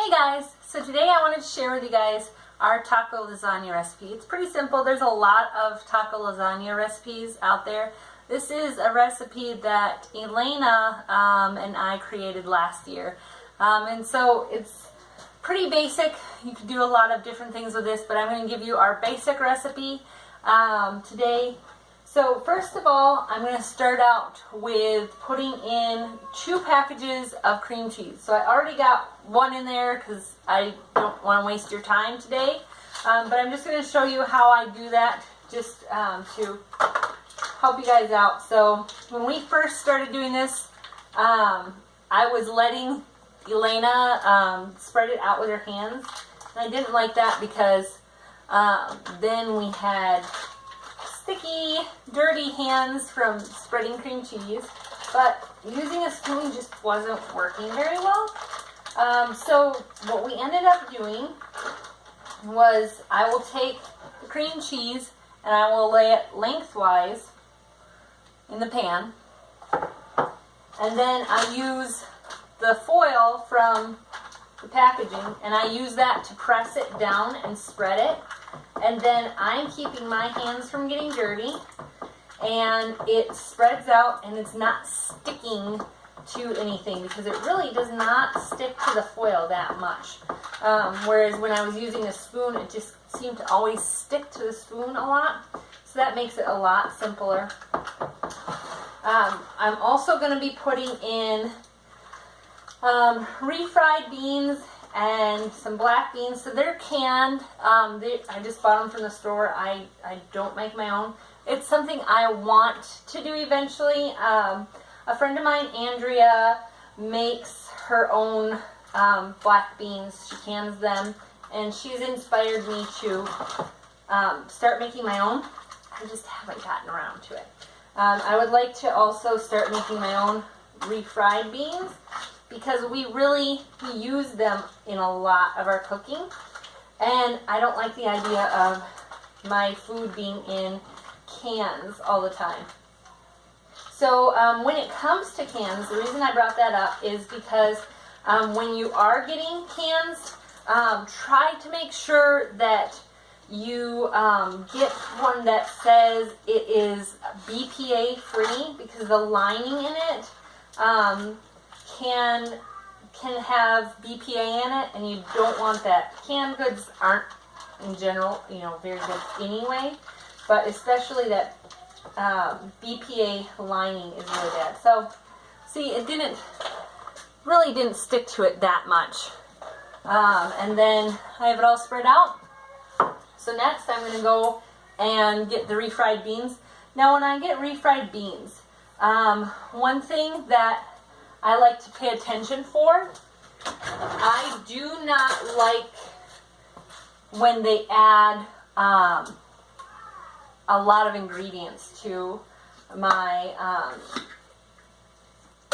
Hey guys, so today I wanted to share with you guys our taco lasagna recipe. It's pretty simple. There's a lot of taco lasagna recipes out there. This is a recipe that Elena and I created last year. And so it's pretty basic. You can do a lot of different things with this, but I'm going to give you our basic recipe today. So first of all, I'm going to start out with putting in 2 packages of cream cheese. So I already got one in there because I don't want to waste your time today. But I'm just going to show you how I do that just to help you guys out. So when we first started doing this, I was letting Elena spread it out with her hands. And I didn't like that because then we had sticky, dirty hands from spreading cream cheese, but using a spoon just wasn't working very well. So what we ended up doing was I will take the cream cheese and I will lay it lengthwise in the pan, and then I use the foil from the packaging and I use that to press it down and spread it. And then I'm keeping my hands from getting dirty, and it spreads out and it's not sticking to anything because it really does not stick to the foil that much. Whereas when I was using a spoon, it just seemed to always stick to the spoon a lot. So that makes it a lot simpler. I'm also going to be putting in refried beans and some black beans. So they're canned. I just bought them from the store. I don't make my own. It's something I want to do eventually. A friend of mine, Andrea, makes her own black beans. She cans them, and she's inspired me to start making my own. I just haven't gotten around to it. I would like to also start making my own refried beans, because we use them in a lot of our cooking, and I don't like the idea of my food being in cans all the time. So when it comes to cans, the reason I brought that up is because when you are getting cans, try to make sure that you get one that says it is BPA free, because the lining in it can have BPA in it, and you don't want that. Canned goods aren't, in general, very good anyway, but especially that BPA lining is really bad. So, see, it really didn't stick to it that much. And then I have it all spread out. So next I'm going to go and get the refried beans. Now when I get refried beans, one thing that I like to pay attention for, I do not like when they add a lot of ingredients to my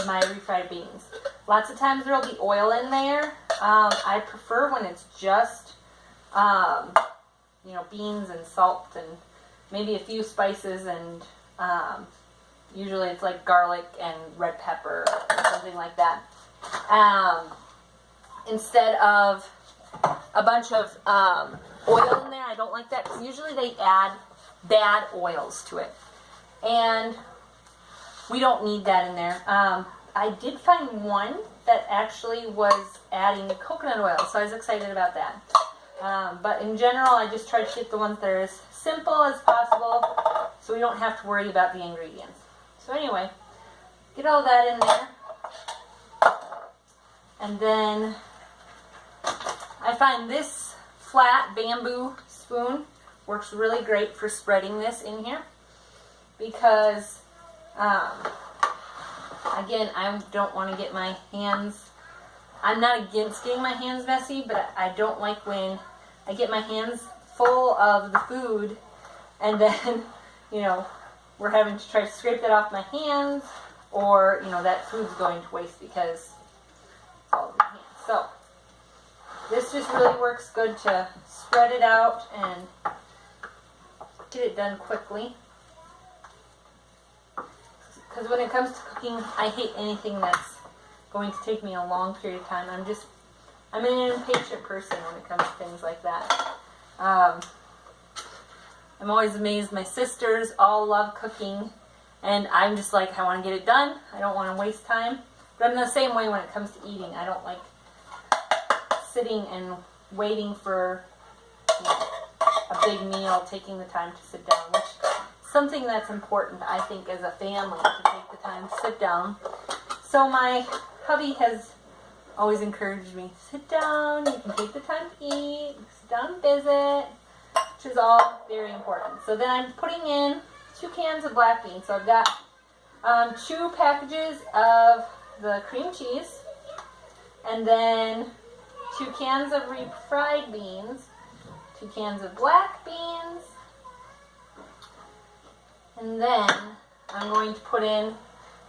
my refried beans. Lots of times there will be oil in there. I prefer when it's just beans and salt and maybe a few spices, and usually it's like garlic and red pepper or something like that. Instead of a bunch of oil in there. I don't like that because usually they add bad oils to it. And we don't need that in there. I did find one that actually was adding coconut oil, so I was excited about that. But in general, I just try to get the ones that are as simple as possible so we don't have to worry about the ingredients. So anyway, get all that in there. And then I find this flat bamboo spoon works really great for spreading this in here, because again, I don't want to get my hands, I'm not against getting my hands messy, but I don't like when I get my hands full of the food and then, we're having to try to scrape that off my hands, or, that food's going to waste because it's all over my hands. So this just really works good to spread it out and get it done quickly. Because when it comes to cooking, I hate anything that's going to take me a long period of time. I'm an impatient person when it comes to things like that. I'm always amazed. My sisters all love cooking, and I'm just like, I want to get it done. I don't want to waste time. But I'm the same way when it comes to eating. I don't like sitting and waiting for, you know, a big meal, taking the time to sit down, which is something that's important, I think, as a family, to take the time to sit down. So my hubby has always encouraged me, sit down, you can take the time to eat, sit down and visit, which is all very important. So then I'm putting in 2 cans of black beans. So I've got 2 packages of the cream cheese, and then 2 cans of refried beans, 2 cans of black beans, and then I'm going to put in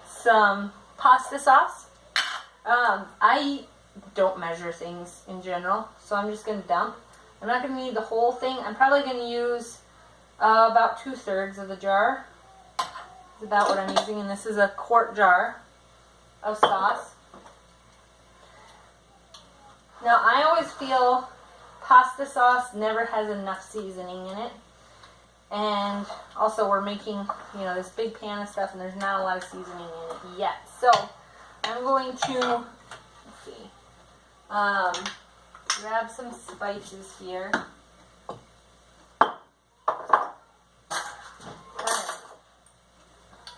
some pasta sauce. I don't measure things in general, so I'm just going to dump. I'm not going to need the whole thing. I'm probably going to use about 2/3 of the jar. That's about what I'm using, and this is a quart jar of sauce. Now, I always feel pasta sauce never has enough seasoning in it. And also we're making, you know, this big pan of stuff, and there's not a lot of seasoning in it yet. So I'm going to, let's see, grab some spices here.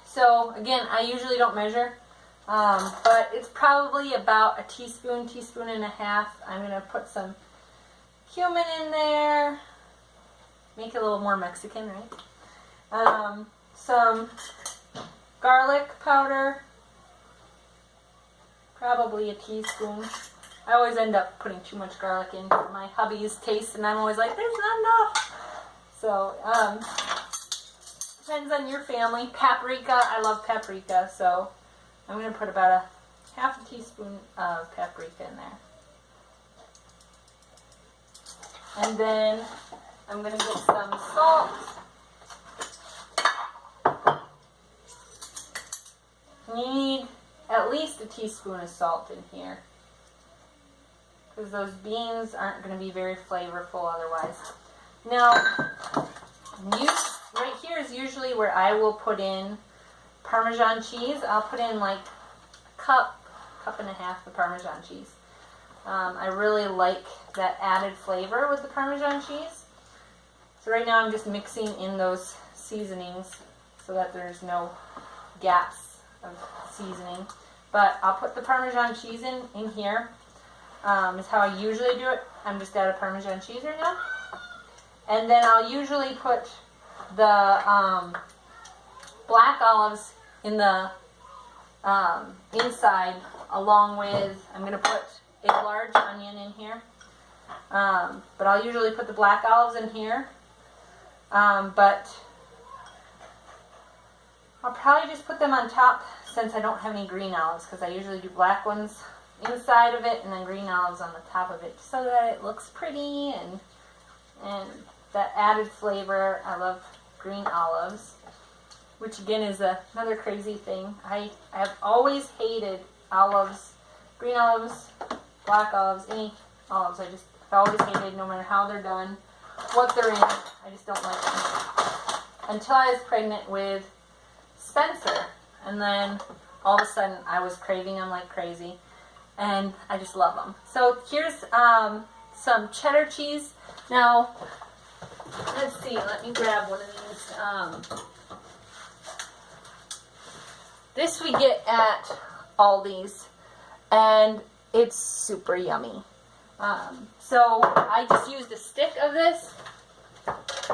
So again, I usually don't measure, but it's probably about a teaspoon, teaspoon and a half. I'm going to put some cumin in there, make it a little more Mexican, right? Some garlic powder, probably a teaspoon. I always end up putting too much garlic in for my hubby's taste, and I'm always like, there's not enough. So, depends on your family. Paprika, I love paprika, so I'm going to put about a half a teaspoon of paprika in there. And then I'm going to get some salt. And you need at least a teaspoon of salt in here, because those beans aren't going to be very flavorful otherwise. Now, right here is usually where I will put in Parmesan cheese. I'll put in like a cup and a half of Parmesan cheese. I really like that added flavor with the Parmesan cheese. So right now I'm just mixing in those seasonings so that there's no gaps of seasoning. But I'll put the Parmesan cheese in here. Is how I usually do it. I'm just out of Parmesan cheese right now. And then I'll usually put the black olives in the inside, along with, I'm going to put a large onion in here. But I'll usually put the black olives in here. But I'll probably just put them on top since I don't have any green olives, because I usually do black ones inside of it and then green olives on the top of it, so that it looks pretty and that added flavor. I love green olives, which again is another crazy thing. I have always hated olives, green olives, black olives, any olives. I've always hated, no matter how they're done, what they're in. I just don't like them. Until I was pregnant with Spencer, and then all of a sudden I was craving them like crazy, and I just love them. So here's some cheddar cheese. Now, let's see, let me grab one of these. This we get at Aldi's, and it's super yummy. So I just used a stick of this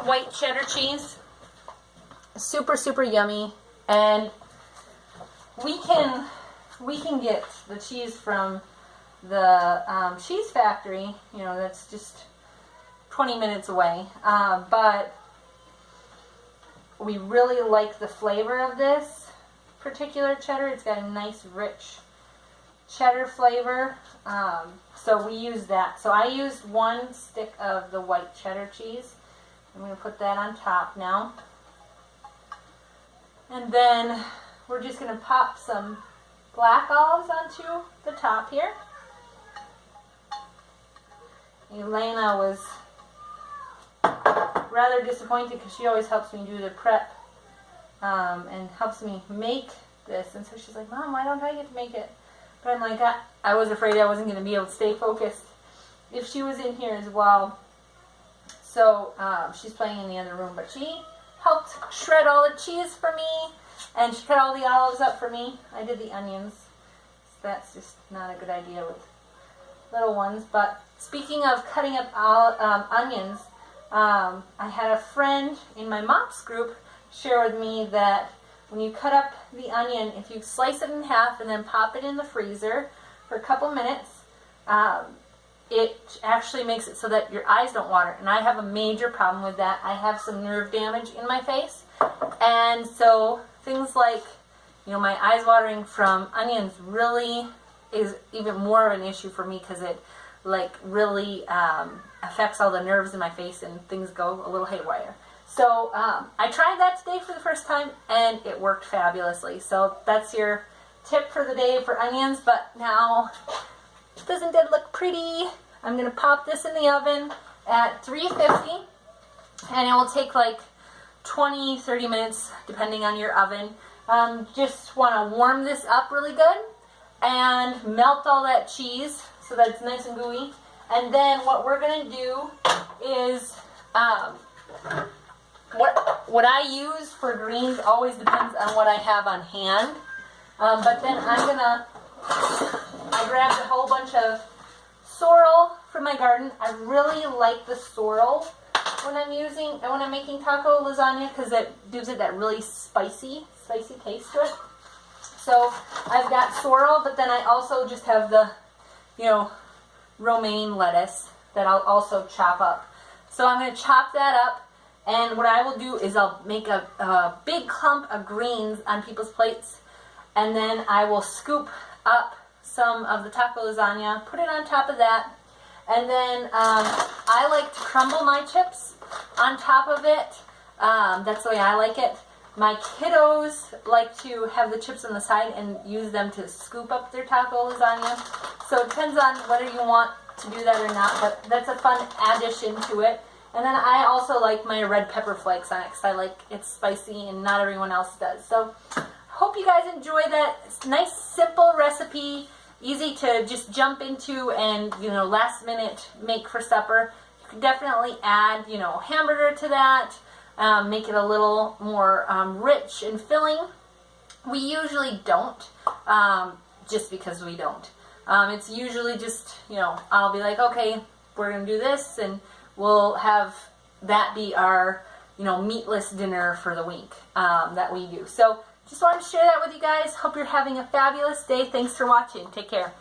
white cheddar cheese. Super, super yummy. And we can get the cheese from the cheese factory, you know, that's just 20 minutes away. But we really like the flavor of this particular cheddar. It's got a nice, rich cheddar flavor. So we use that. So I used 1 stick of the white cheddar cheese. I'm going to put that on top now. And then we're just going to pop some black olives onto the top here. Elena was rather disappointed because she always helps me do the prep and helps me make this. And so she's like, Mom, why don't I get to make it? But I'm like, I was afraid I wasn't going to be able to stay focused if she was in here as well. So she's playing in the other room, but she helped shred all the cheese for me, and she cut all the olives up for me. I did the onions. So that's just not a good idea with little ones. But speaking of cutting up onions, I had a friend in my MOPS group share with me that when you cut up the onion, if you slice it in half and then pop it in the freezer for a couple minutes, it actually makes it so that your eyes don't water. And I have a major problem with that. I have some nerve damage in my face. And so things like, my eyes watering from onions really is even more of an issue for me because it really affects all the nerves in my face and things go a little haywire. So I tried that today for the first time and it worked fabulously. So that's your tip for the day for onions. But now, doesn't that look pretty? I'm going to pop this in the oven at 350 and it will take like 20-30 minutes depending on your oven. Just want to warm this up really good and melt all that cheese so that it's nice and gooey. And then what we're going to do is what I use for greens always depends on what I have on hand. But then I grabbed a whole bunch of sorrel from my garden. I really like the sorrel when I'm making taco lasagna because it gives it that really spicy taste to it. So I've got sorrel, but then I also just have the, romaine lettuce that I'll also chop up. So I'm going to chop that up. And what I will do is I'll make a big clump of greens on people's plates, and then I will scoop up some of the taco lasagna, put it on top of that, and then I like to crumble my chips on top of it. That's the way I like it. My kiddos like to have the chips on the side and use them to scoop up their taco lasagna. So it depends on whether you want to do that or not, but that's a fun addition to it. And then I also like my red pepper flakes on it because I like it spicy and not everyone else does. So hope you guys enjoy that. It's a nice, simple recipe, easy to just jump into and, last minute make for supper. You can definitely add, hamburger to that, make it a little more rich and filling. We usually don't, just because we don't. It's usually just, I'll be like, okay, we're going to do this, and we'll have that be our, meatless dinner for the week that we do. So just wanted to share that with you guys. Hope you're having a fabulous day. Thanks for watching. Take care.